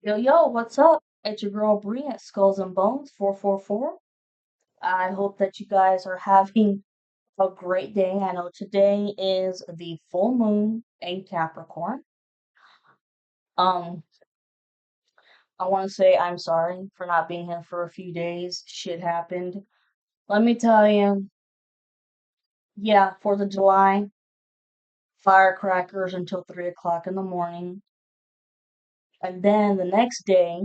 Yo, yo, what's up? It's your girl Bree at Skulls and Bones 444. I hope that you guys are having a great day. I know today is the full moon in Capricorn. Um, I want to say I'm sorry for not being here for a few days. Shit happened. Let me tell you, yeah, 4th of July, firecrackers until 3 o'clock in the morning. And then the next day,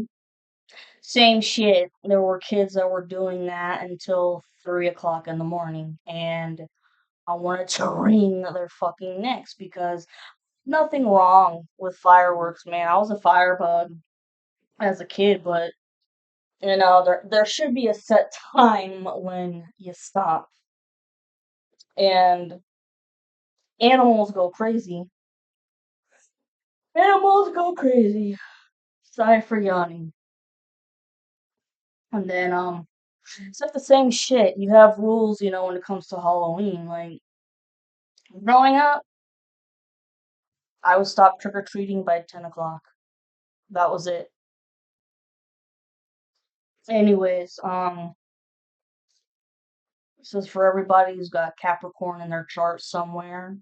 same shit. There were kids that were doing that until 3 o'clock in the morning. And I wanted to wring their fucking necks because nothing wrong with fireworks, man. I was a firebug as a kid, but there should be a set time when you stop. And animals go crazy. Animals go crazy. Sorry for yawning. And then it's like the same shit. You have rules, when it comes to Halloween. Like growing up, I would stop trick or treating by 10 o'clock. That was it. Anyways, this is for everybody who's got Capricorn in their chart somewhere.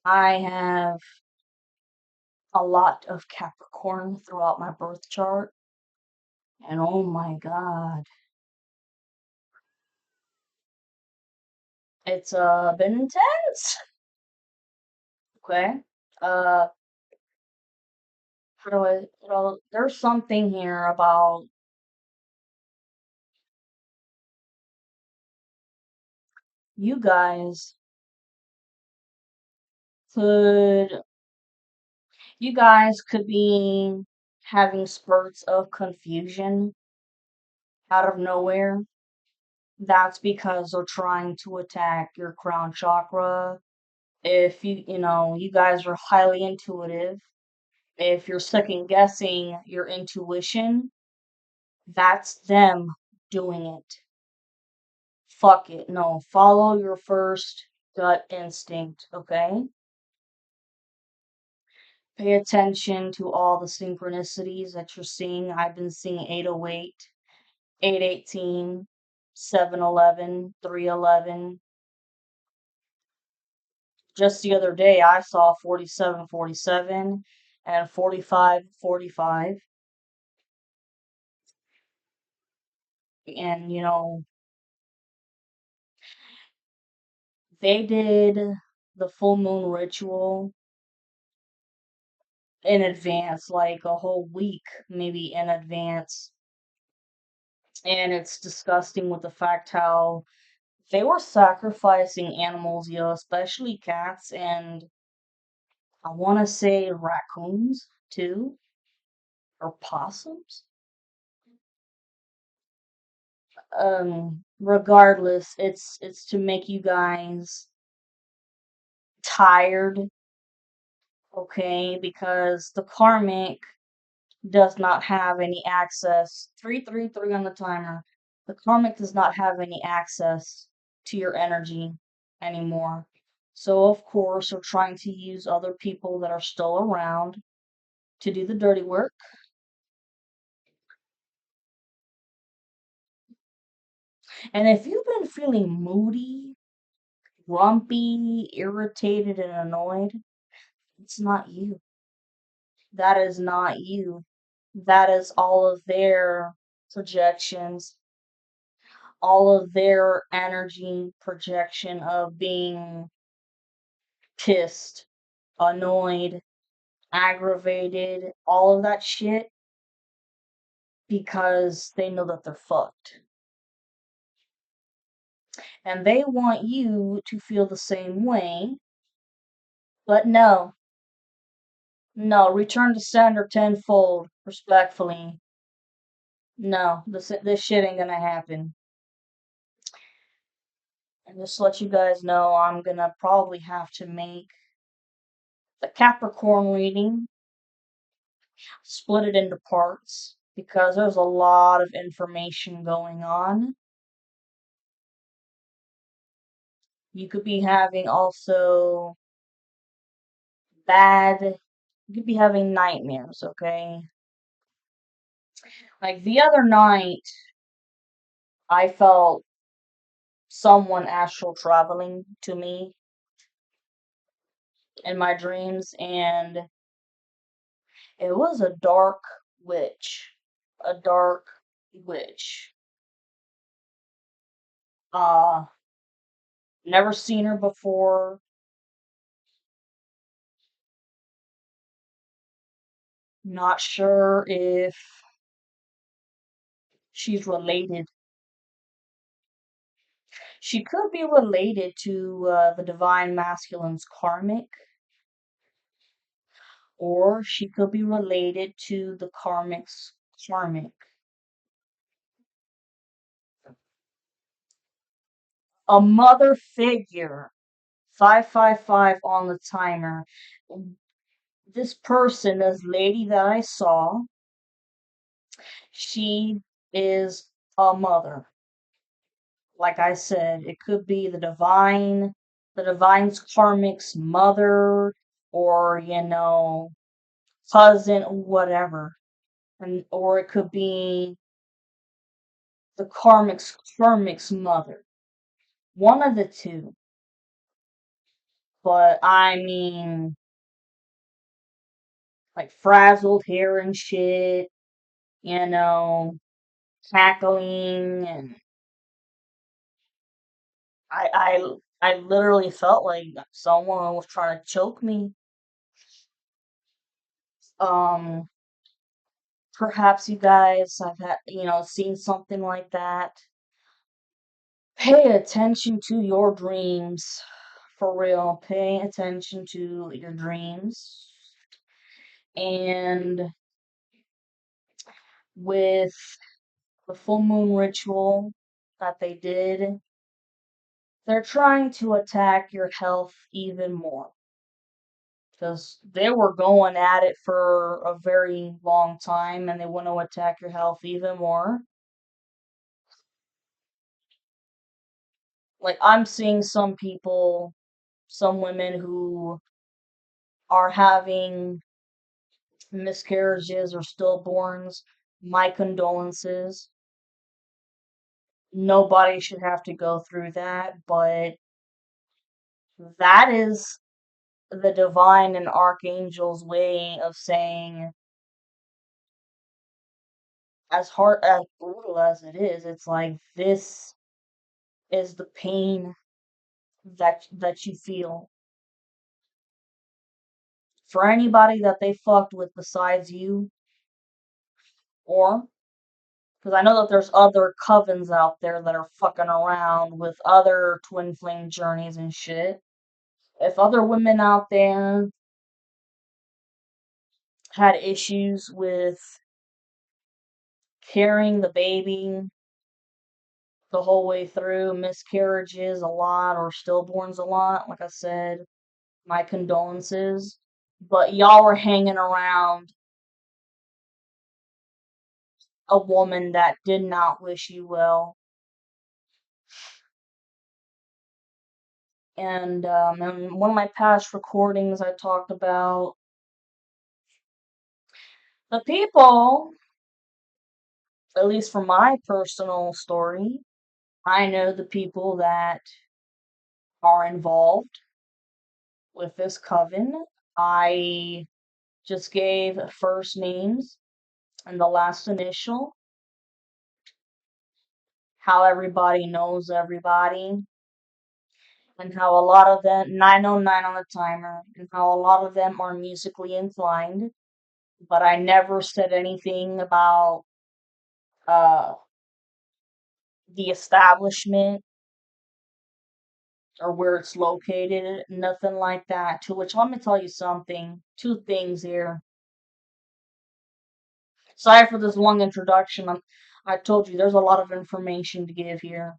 I have a lot of Capricorn throughout my birth chart, and oh my god, it's been intense. Okay, uh, how do I? Well, there's something here about you guys could you guys could be having spurts of confusion out of nowhere. That's because they're trying to attack your crown chakra. If you guys are highly intuitive, if you're second guessing your intuition, that's them doing it. Fuck it. No, follow your first gut instinct, okay? Pay attention to all the synchronicities that you're seeing. I've been seeing 808, 818, 711, 311. Just the other day, I saw 4747 and 4545. And, they did the full moon ritual in advance, like a whole week, maybe in advance. And it's disgusting with the fact how they were sacrificing animals, especially cats and I want to say raccoons too, or possums. Regardless, it's to make you guys tired, okay? Because the karmic does not have any access. 333 on the timer. The karmic does not have any access to your energy anymore. So of course, we're trying to use other people that are still around to do the dirty work. And if you've been feeling moody, grumpy, irritated, and annoyed, it's not you. That is not you. That is all of their projections, all of their energy projection of being pissed, annoyed, aggravated, all of that shit because they know that they're fucked. And they want you to feel the same way, but no, no, return to sender tenfold, respectfully. No, this shit ain't gonna happen. And just to let you guys know, I'm gonna probably have to make the Capricorn reading, split it into parts, because there's a lot of information going on. You could be having also bad You could be having nightmares, okay? Like the other night, I felt someone astral traveling to me in my dreams, and it was a dark witch. A dark witch. Uh, Never seen her before. Not sure if she's related. She could be related to the divine masculine's karmic, or she could be related to the karmic's karmic. A mother figure. 555 on the timer. This person, this lady that I saw, she is a mother. Like I said, it could be the divine's karmic's mother, or, cousin, whatever. And or it could be the karmic's mother. One of the two. But I mean, like frazzled hair and shit, you know, cackling, and I literally felt like someone was trying to choke me. Um, Perhaps you guys have had, seen something like that. Pay attention to your dreams. For real, pay attention to your dreams. And with the full moon ritual that they did, they're trying to attack your health even more. Because they were going at it for a very long time and they want to attack your health even more. Like, I'm seeing some people, some women who are having miscarriages or stillborns. My condolences. Nobody should have to go through that, but that is the divine and archangel's way of saying, as hard, as brutal as it is, it's like, this is the pain that you feel. For anybody that they fucked with besides you, or because I know that there's other covens out there that are fucking around with other twin flame journeys and shit. If other women out there had issues with carrying the baby the whole way through, miscarriages a lot or stillborns a lot, like I said, my condolences. But y'all were hanging around a woman that did not wish you well. And in one of my past recordings, I talked about the people, at least from my personal story, I know the people that are involved with this coven. I just gave first names and the last initial, how everybody knows everybody, and how a lot of them, 909 on the timer, and how a lot of them are musically inclined, but I never said anything about uh, the establishment or where it's located, nothing like that. To which, let me tell you something, two things here. Sorry for this long introduction. I told you there's a lot of information to give here.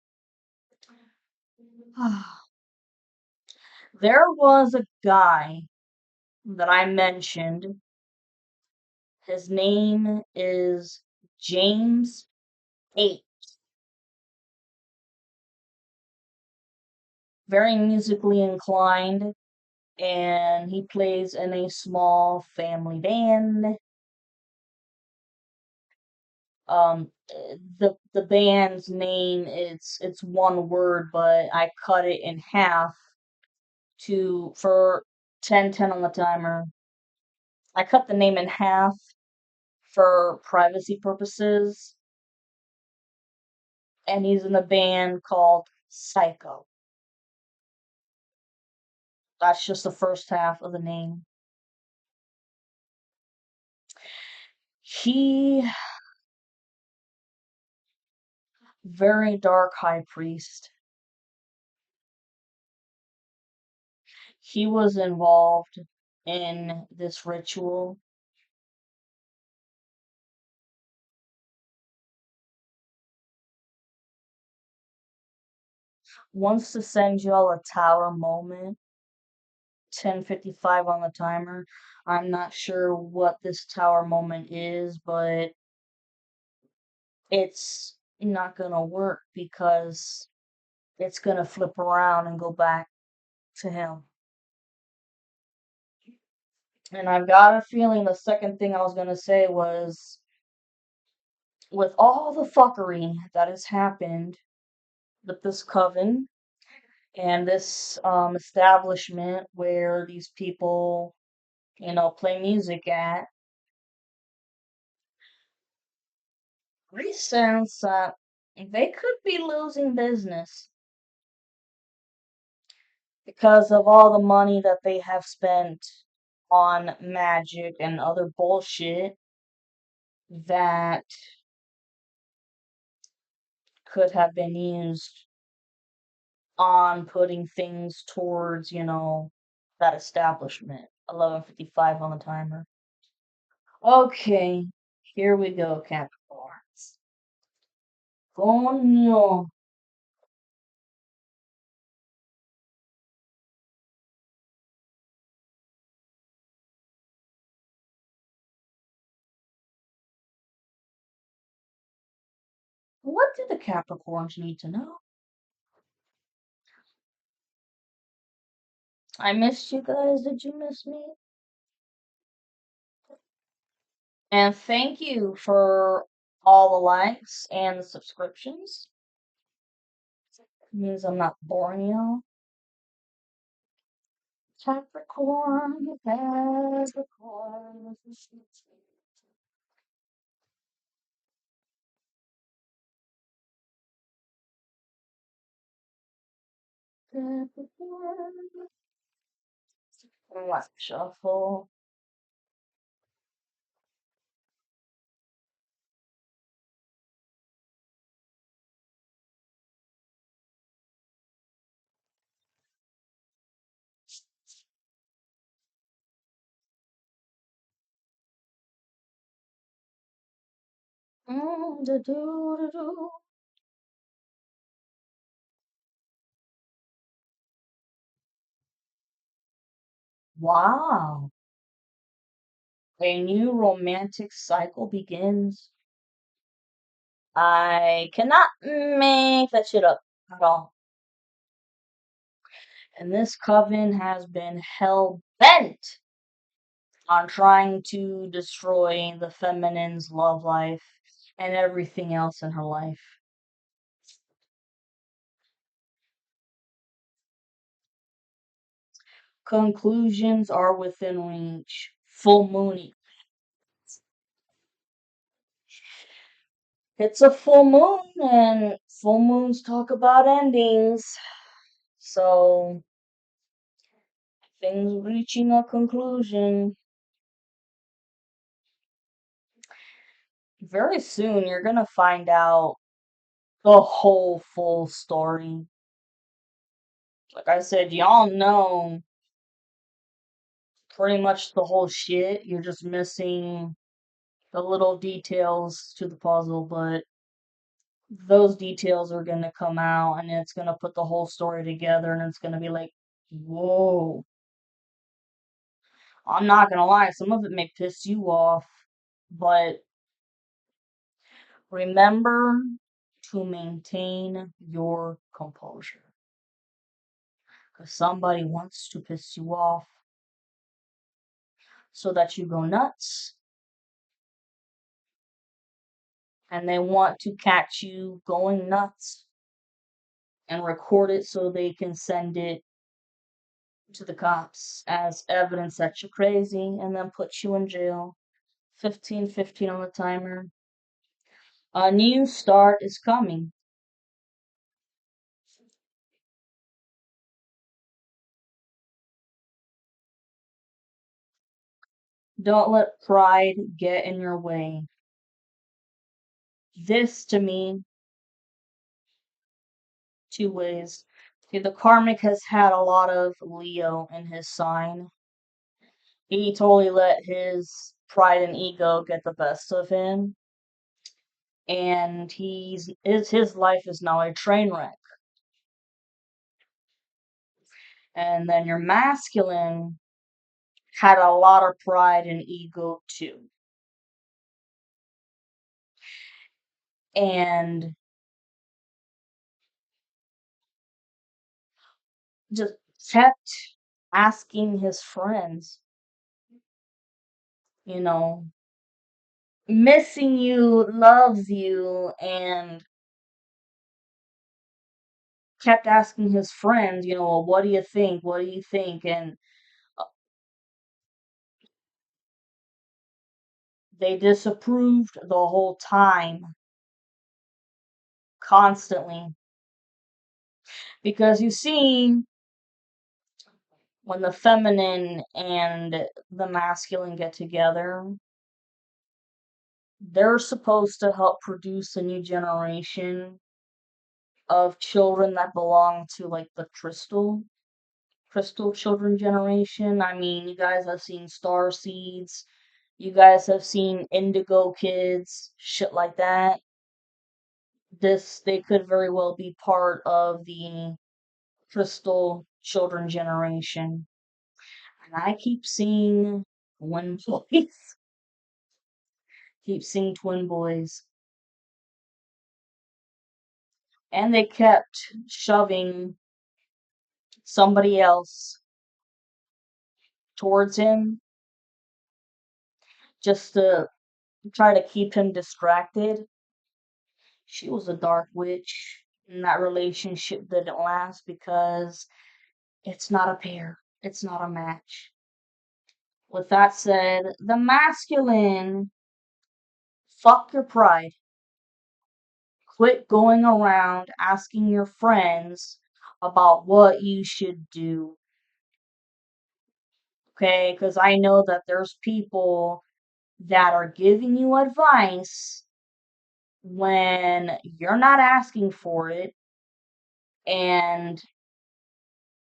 There was a guy that I mentioned. His name is James 8. Very musically inclined. and he plays in a small family band. The band's name, it's one word, but I cut it in half to for 10 10 on the timer. I cut the name in half for privacy purposes, and he's in a band called Psycho. That's just the first half of the name. He very dark high priest. He was involved in this ritual. Wants to send y'all a tower moment. 10:55 on the timer. I'm not sure what this tower moment is, but it's not gonna work because it's gonna flip around and go back to him. And I've got a feeling the second thing I was gonna say was, with all the fuckery that has happened with this coven and this establishment where these people, play music at, it sounds that they could be losing business because of all the money that they have spent on magic and other bullshit that could have been used on putting things towards, that establishment. 11:55 on the timer. Okay, here we go, Capricorns. Coño. What do the Capricorns need to know? I missed you guys. Did you miss me? And thank you for all the likes and the subscriptions. It means I'm not boring y'all. Capricorn, Capricorn. Capricorn. Let's shuffle. Do. Wow. A new romantic cycle begins. I cannot make that shit up at all. And this coven has been hell bent on trying to destroy the feminine's love life and everything else in her life. Conclusions are within reach. Full moon. It's a full moon, and full moons talk about endings. So, things reaching a conclusion. Very soon, you're gonna find out the whole full story. Like I said, y'all know pretty much the whole shit. You're just missing the little details to the puzzle, but those details are gonna come out and it's gonna put the whole story together and it's gonna be like, whoa. I'm not gonna lie, some of it may piss you off, but remember to maintain your composure. Because somebody wants to piss you off so that you go nuts. And they want to catch you going nuts and record it so they can send it to the cops as evidence that you're crazy and then put you in jail. 15:15 on the timer. A new start is coming. Don't let pride get in your way. This to me, two ways. Okay, the karmic has had a lot of Leo in his sign. He totally let his pride and ego get the best of him. And his life is now a train wreck. And then your masculine had a lot of pride and ego too. And just kept asking his friends, you know, missing you, loves you, and kept asking his friends, well, what do you think? What do you think? And they disapproved the whole time, constantly. Because you see, when the feminine and the masculine get together, they're supposed to help produce a new generation of children that belong to like the crystal children generation. I mean, you guys have seen star seeds, you guys have seen indigo kids, shit like that. They could very well be part of the crystal children generation. And I keep seeing twin boys. Keep seeing twin boys. And they kept shoving somebody else towards him just to try to keep him distracted. She was a dark witch, and that relationship didn't last because it's not a pair, it's not a match. With that said, the masculine, fuck your pride. Quit going around asking your friends about what you should do. Okay? Because I know that there's people that are giving you advice when you're not asking for it and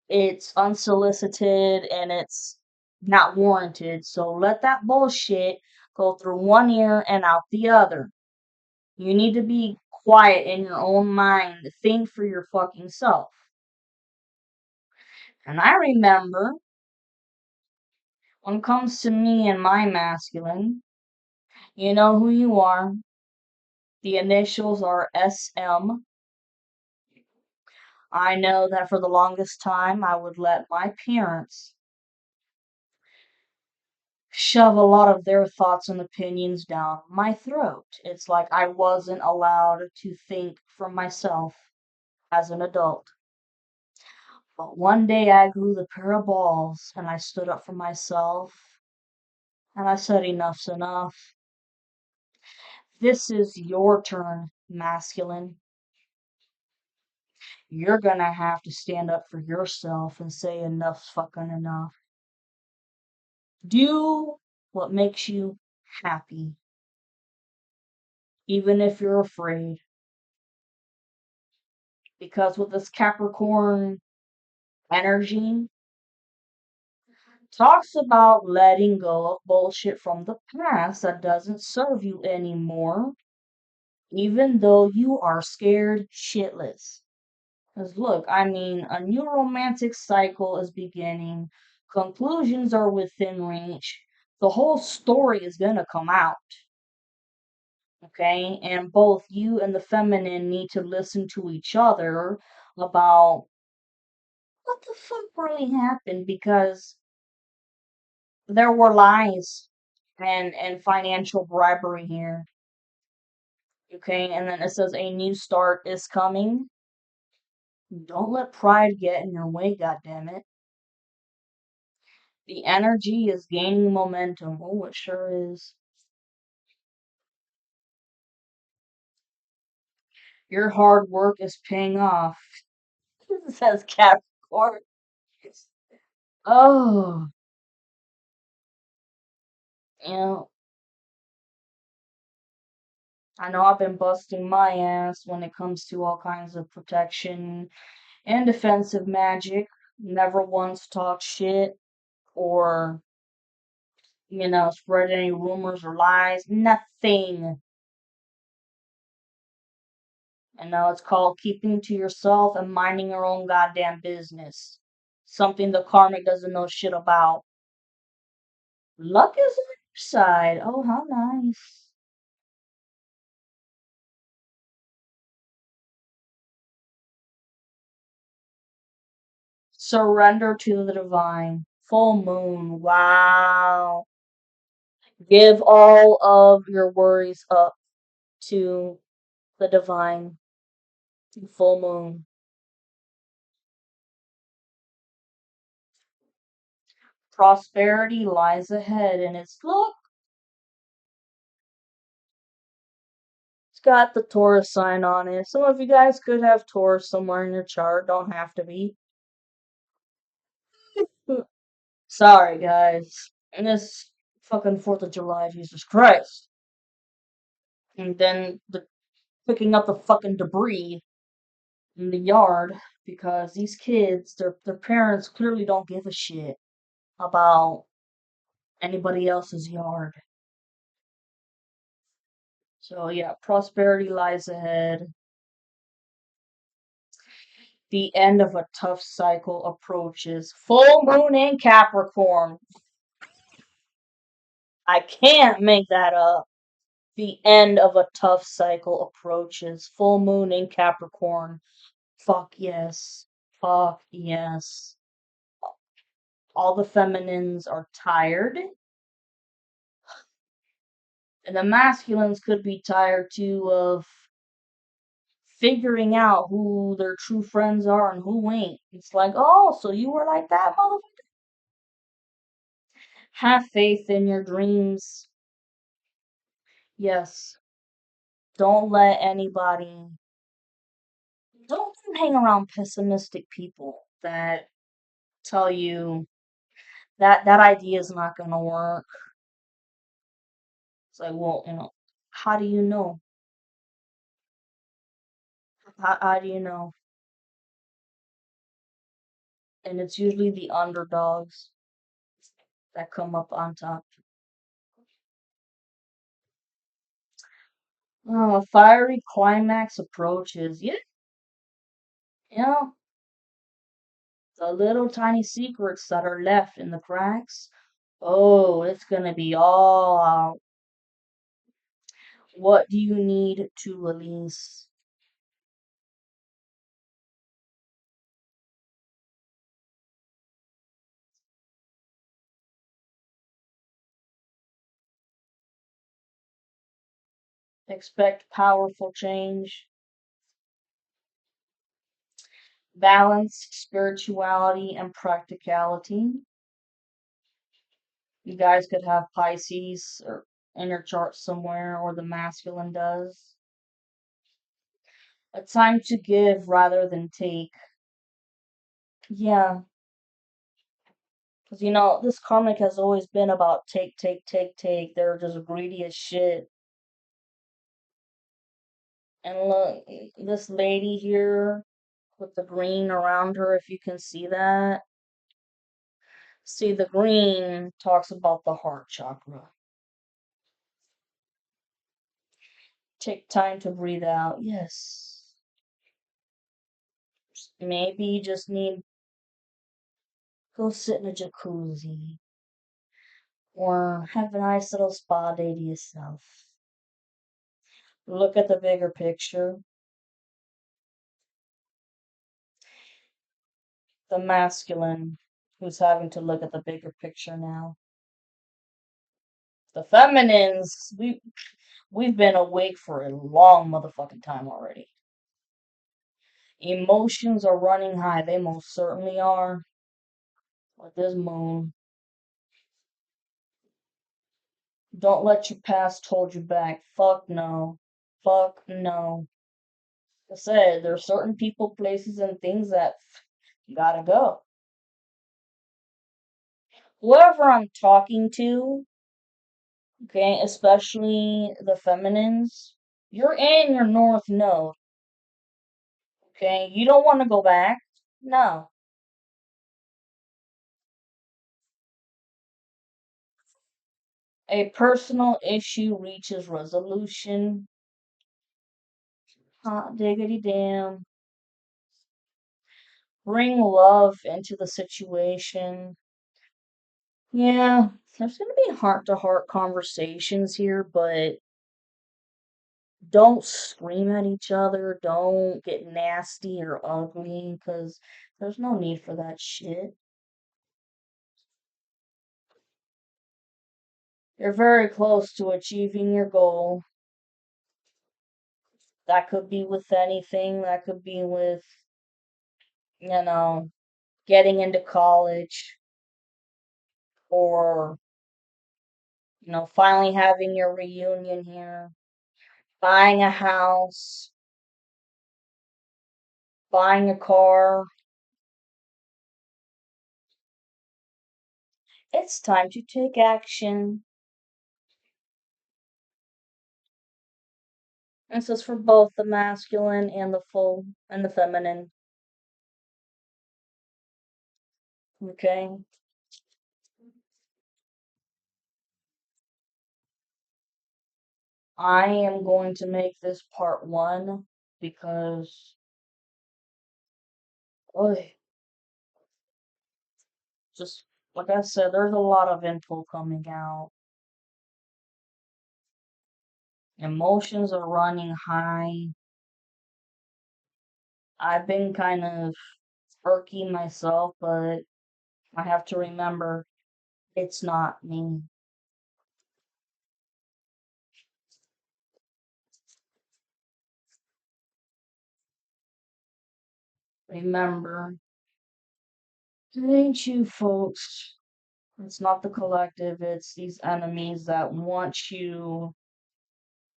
it's unsolicited and it's not warranted. So let that bullshit go through one ear and out the other. You need to be quiet in your own mind. Think for your fucking self. And I remember when it comes to me and my masculine, you know who you are. The initials are SM. I know that for the longest time I would let my parents shove a lot of their thoughts and opinions down my throat. It's like I wasn't allowed to think for myself as an adult. But one day I grew the pair of balls and I stood up for myself and I said, enough's enough. This is your turn, masculine. You're gonna have to stand up for yourself and say enough's fucking enough. Do what makes you happy, even if you're afraid. Because with this Capricorn energy, talks about letting go of bullshit from the past that doesn't serve you anymore, even though you are scared shitless. Because look, I mean, a new romantic cycle is beginning, conclusions are within reach, the whole story is gonna come out. Okay? And both you and the feminine need to listen to each other about what the fuck really happened? Because there were lies and financial bribery here. Okay, and then it says a new start is coming. Don't let pride get in your way, goddammit. The energy is gaining momentum. Oh, it sure is. Your hard work is paying off. It says Capricorn. Oh, you know, I know I've been busting my ass when it comes to all kinds of protection and defensive magic. Never once talked shit or, spread any rumors or lies. Nothing. And now it's called keeping to yourself and minding your own goddamn business. Something the karmic doesn't know shit about. Luck is on your side. Oh, how nice. Surrender to the divine. Full moon. Wow. Give all of your worries up to the divine. Full moon. Prosperity lies ahead, and look, it's got the Taurus sign on it. Some of you guys could have Taurus somewhere in your chart. Don't have to be. Sorry, guys. And this fucking 4th of July, Jesus Christ. And then picking up the fucking debris in the yard because these kids, their parents clearly don't give a shit about anybody else's yard. So yeah, prosperity lies ahead. The end of a tough cycle approaches. Full moon in Capricorn. I can't make that up. The end of a tough cycle approaches. Full moon in Capricorn. Fuck yes. Fuck yes. All the feminines are tired. And the masculines could be tired too of figuring out who their true friends are and who ain't. It's like, oh, so you were like that, motherfucker? Have faith in your dreams. Yes. Don't let anybody, don't hang around pessimistic people that tell you that idea is not going to work. It's like, well, how do you know? How do you know? And it's usually the underdogs that come up on top. Oh, a fiery climax approaches. Yeah, you know, the little tiny secrets that are left in the cracks. Oh, it's gonna be all out. What do you need to release? Expect powerful change. Balance spirituality and practicality. You guys could have Pisces or in your chart somewhere, or the masculine does. A time to give rather than take. Yeah, because this karmic has always been about take, take, take, take. They're just greedy as shit. And look, this lady here with the green around her, if you can see that. See, the green talks about the heart chakra. Take time to breathe out. Yes. Maybe you just need go sit in a jacuzzi or have a nice little spa day to yourself. Look at the bigger picture. The masculine who's having to look at the bigger picture now. The feminines, we've been awake for a long motherfucking time already. Emotions are running high. They most certainly are. With this moon. Don't let your past hold you back. Fuck no. Fuck no. Like I said, there are certain people, places, and things that gotta go. Whoever I'm talking to, okay, especially the feminines, you're in your north node, okay? You don't want to go back. No. A personal issue reaches resolution. Hot diggity damn. Bring love into the situation. Yeah, there's gonna be heart to heart conversations here, but don't scream at each other. Don't get nasty or ugly, because there's no need for that shit. You're very close to achieving your goal. That could be with anything. That could be with, you know, getting into college or, finally having your reunion here, buying a house, buying a car. It's time to take action. This is for both the masculine and the full and the feminine. Okay? I am going to make this part one because, oy, just like I said, there's a lot of info coming out. Emotions are running high. I've been kind of irky myself, but I have to remember it's not me. Remember, it ain't you folks. It's not the collective, it's these enemies that want you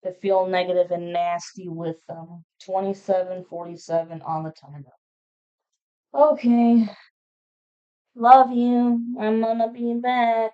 to feel negative and nasty with them. 2747 on the timer. Okay, love you. I'm gonna be back.